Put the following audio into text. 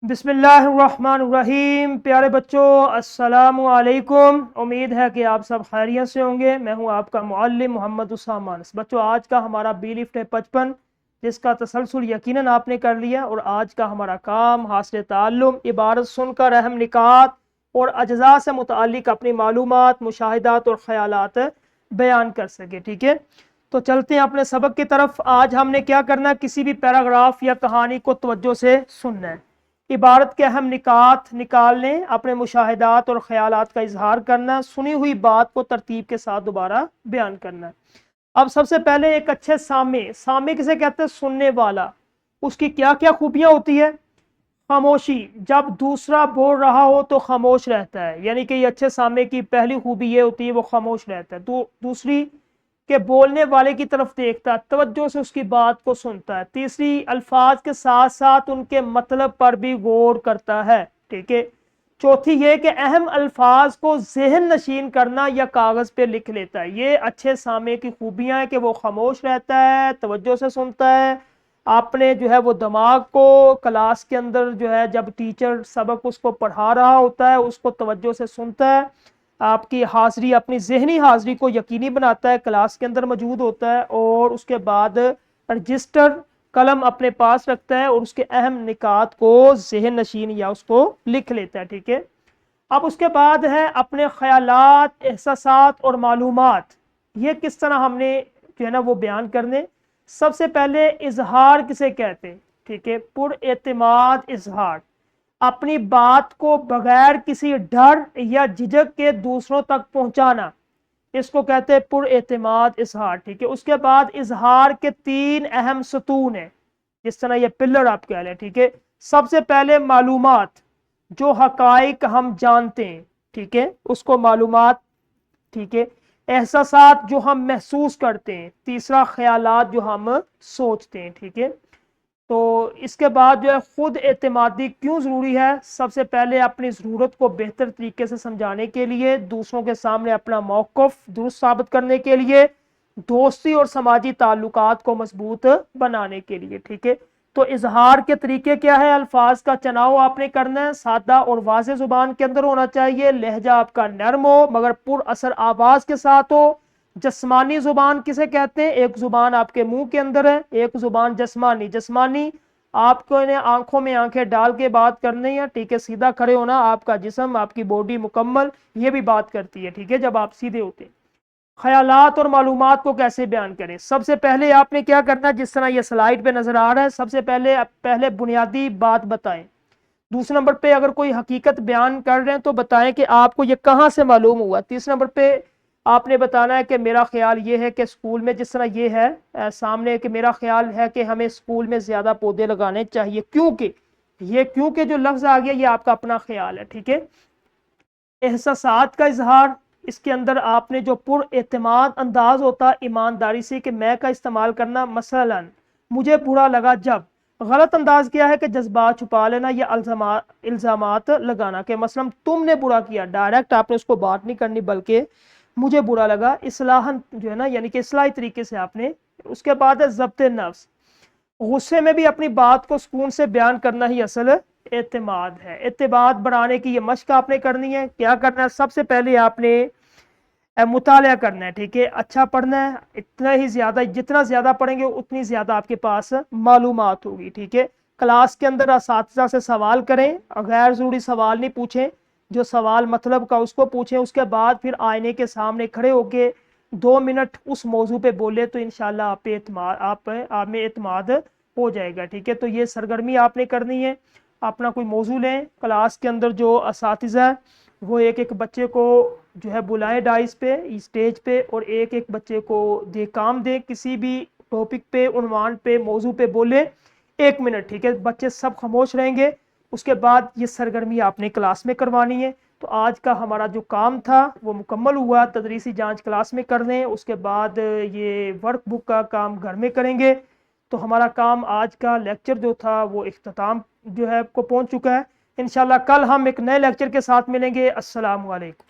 बिस्मिल्लाहिर्रहमानिर्रहीम। प्यारे बच्चों, अस्सलामु अलैकुम। उम्मीद है कि आप सब खैरियत से होंगे। मैं हूं आपका मुअल्लिम मोहम्मद उसामा। बच्चों, आज का हमारा बी लिफ्ट है 55, जिसका तसलसल यकीनन आपने कर लिया। और आज का हमारा काम हासिल ताल्लुम, इबारत सुनकर अहम निकात और अज्जा से मुतालिक अपनी मालूमात, मुशाहिदात और ख़यालात बयान कर सके। ठीक है, तो चलते हैं अपने सबक की तरफ। आज हमने क्या करना है, किसी भी पैराग्राफ या कहानी को तवज्जो से सुनना है, इबारत के अहम निकात निकालने, अपने मुशाहिदात और ख्यालात का इजहार करना, सुनी हुई बात को तरतीब के साथ दोबारा बयान करना। अब सबसे पहले एक अच्छे सामे किसे कहते हैं? सुनने वाला। उसकी क्या क्या खूबियां होती है? खामोशी, जब दूसरा बोल रहा हो तो खामोश रहता है, यानी कि ये अच्छे सामे की पहली खूबी ये होती है, वो खामोश रहता है। दूसरी के बोलने वाले की तरफ देखता है, तवज्जो से उसकी बात को सुनता है। तीसरी, अल्फाज के साथ साथ उनके मतलब पर भी गौर करता है। ठीक है। चौथी ये कि अहम अल्फाज को ज़हन नशीन करना या कागज़ पे लिख लेता है। ये अच्छे सामे की खूबियां हैं कि वो खामोश रहता है, तवज्जो से सुनता है, आपने जो है वो दिमाग को क्लास के अंदर जो है जब टीचर सबक उसको पढ़ा रहा होता है उसको तवज्जो से सुनता है, आपकी हाज़री, अपनी ज़हनी हाज़री को यकीनी बनाता है, क्लास के अंदर मौजूद होता है, और उसके बाद रजिस्टर कलम अपने पास रखता है और उसके अहम निकात को ज़हन नशीन या उसको लिख लेता है। ठीक है। अब उसके बाद है अपने ख्यालात, एहसासात और मालूमात, ये किस तरह हमने जो है ना वो बयान करने। सबसे पहले इजहार किसे कहते हैं? ठीक है, पुरएतमाद इजहार, अपनी बात को बगैर किसी डर या झिझक के दूसरों तक पहुंचाना, इसको कहते हैं पुरएतमाद इजहार। ठीक है। उसके बाद इजहार के 3 अहम सतून है, जिस तरह ये पिलर आप कह लें। ठीक है। सबसे पहले मालूमात, जो हकाइक हम जानते हैं, ठीक है, उसको मालूमात। ठीक है। एहसासात, जो हम महसूस करते हैं। तीसरा, ख्यालात, जो हम सोचते हैं। ठीक है। तो इसके बाद जो है खुद एतमादी क्यों ज़रूरी है? सबसे पहले अपनी ज़रूरत को बेहतर तरीके से समझाने के लिए, दूसरों के सामने अपना मौक़िफ़ दुरुस्त साबित करने के लिए, दोस्ती और समाजी ताल्लुकात को मजबूत बनाने के लिए। ठीक है। तो इजहार के तरीके क्या है? अल्फाज का चुनाव आपने करना है, सादा और वाज़ेह ज़ुबान के अंदर होना चाहिए, लहजा आपका नरम हो मगर पुर असर आवाज़ के साथ हो। जस्मानी जुबान किसे कहते हैं? एक जुबान आपके मुंह के अंदर है, एक जुबान जस्मानी। जस्मानी, आपको इन्हें आंखों में आंखें डाल के बात करनी है। ठीक है। सीधा खड़े होना, आपका जिस्म, आपकी बॉडी मुकम्मल ये भी बात करती है। ठीक है, जब आप सीधे होते हैं। ख्यालात और मालूमात को कैसे बयान करें? सबसे पहले आपने क्या करना, जिस तरह ये स्लाइड पे नजर आ रहा है, सबसे पहले बुनियादी बात बताएं। दूसरे नंबर पे अगर कोई हकीकत बयान कर रहे हैं तो बताएं कि आपको ये कहाँ से मालूम हुआ। तीसरे नंबर पे आपने बताना है कि मेरा ख्याल ये है कि स्कूल में, जिस तरह ये है सामने, कि मेरा ख्याल है कि हमें स्कूल में ज़्यादा पौधे लगाने चाहिए, क्योंकि ये क्योंकि जो लफ्ज़ आ गया ये आपका अपना ख्याल है। ठीक है। एहसासात का इजहार, इसके अंदर आपने जो पुरएतमाद अंदाज होता है ईमानदारी से कि मैं का इस्तेमाल करना। मसलन, मुझे बुरा लगा जब। गलत अंदाज क्या है कि जज्बात छुपा लेना या इल्जामात लगाना, कि मसलन तुमने बुरा किया, डायरेक्ट आपने उसको बात नहीं करनी, बल्कि मुझे बुरा लगा, इस्लाहन जो है ना, यानी कि इस्लाही तरीके से आपने। उसके बाद है ज़ब्त नफ्स, गुस्से में भी अपनी बात को सुकून से बयान करना ही असल एतमाद है। एतमाद बढ़ाने की ये मश्क आपने करनी है। क्या करना है? सबसे पहले आपने मुताला करना है। ठीक है। अच्छा पढ़ना है, इतना ही ज़्यादा, जितना ज़्यादा पढ़ेंगे उतनी ज़्यादा आपके पास मालूमात होगी। ठीक है। क्लास के अंदर असातिज़ा से सवाल करें, गैर ज़रूरी सवाल नहीं पूछें, जो सवाल मतलब का उसको पूछें। उसके बाद फिर आईने के सामने खड़े होके 2 मिनट उस मौजू पे बोले तो इंशाल्लाह आप में एतमाद हो जाएगा। ठीक है। तो ये सरगर्मी आपने करनी है। अपना कोई मौजू लें, क्लास के अंदर जो असातिज़ा वो एक एक बच्चे को जो है बुलाएं डाइस पे, स्टेज पे, और एक एक बच्चे को काम दें, किसी भी टॉपिक पे, उन्वान पे, मौजू पे बोले 1 मिनट। ठीक है। बच्चे सब खामोश रहेंगे। उसके बाद ये सरगर्मी आपने क्लास में करवानी है। तो आज का हमारा जो काम था वो मुकम्मल हुआ। तदरीसी जांच क्लास में कर लें, उसके बाद ये वर्क बुक का काम घर में करेंगे। तो हमारा काम, आज का लेक्चर जो था वो इख्तिताम जो है को पहुंच चुका है। इंशाल्लाह कल हम एक नए लेक्चर के साथ मिलेंगे। अस्सलामु अलैकुम।